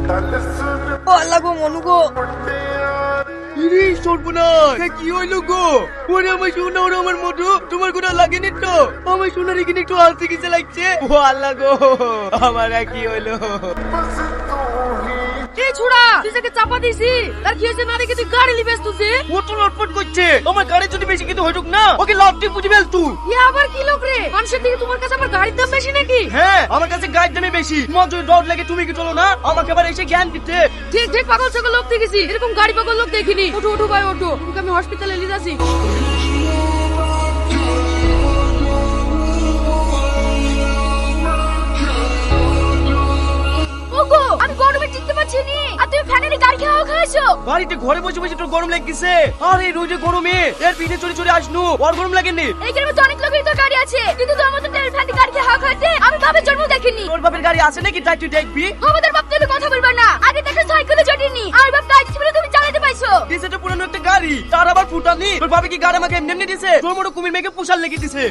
আল্লাহ গো মনু গো, ইরে সর্বনাশ, কি হইলো গো? ওরে আমার সোনা, ওরে আমার মধু, তোমার কোনো লাগেনি তো? আমার সোনার এখানে একটু আলসে কিসে লাগছে? ও আল্লাহ গো, আমার আর কি হইলো? এই ছোড়া তুই যাকে চাপা দিছি তার কি হয়েছে না দেখে তুই গাড়ি লিবেস তুই? ও তো লটপট করছে, আমার গাড়ি যদি বেশি কিছু হইতুক না, ওকে লাফটি বুঝে ফেল তুই। এ আবার কি লোক রে, মানুষের দিকে তোমার কাছে আবার গাড়ির দাম বেশি নাকি? হ্যাঁ, আমার কাছে গাড়ির দামে বেশি। তোমার যদি ডর লাগে তুমি কি চলো না, আমাকে আবার এসে জ্ঞান দিতে। ঠিক ঠিক, পাগল ছাগল লোক দেখেছি, এরকম গাড়ি পাগল লোক দেখিনি। ওঠো ওঠো ভাই ওঠো, তোকে আমি হসপিটালে নিয়ে যাচ্ছি। ওগো আমি গরমে টিকতে পারছি নি, আর তুমি ফ্যানের গাড়ি খাওয়াছো? বাড়িতে ঘরে বসে বসে তোর গরম লাগছে। আরে রোজে গরমে এর পিঠে চড়ে চড়ে আসনু, ওর গরম লাগেনি? এই গ্রামে তো অনেক লোকেরই তো গাড়ি আছে, কিন্তু তো আমাদের ফ্যানের গাড়ি খাওয়াতে আমি বাবার জন্ম দেখিনি। তোর বাপের গাড়ি আছে নাকি? তাই তুই দেখবি। আমাদের বাপ তুমি কথা বলবা না, আগে দেখে সাইকেলে চড়িনি, আর বাপ গাড়ি ছিল তুমি চালাতে পাইছো। দিছে তো পুরানো একটা গাড়ি, তার আবার ফুটানি। তোর বাবা কি গাড়ি আমাকে এমনি এমনি দিছে? তোর মতো কুমির মেয়েকে পুষার লেগে দিছে।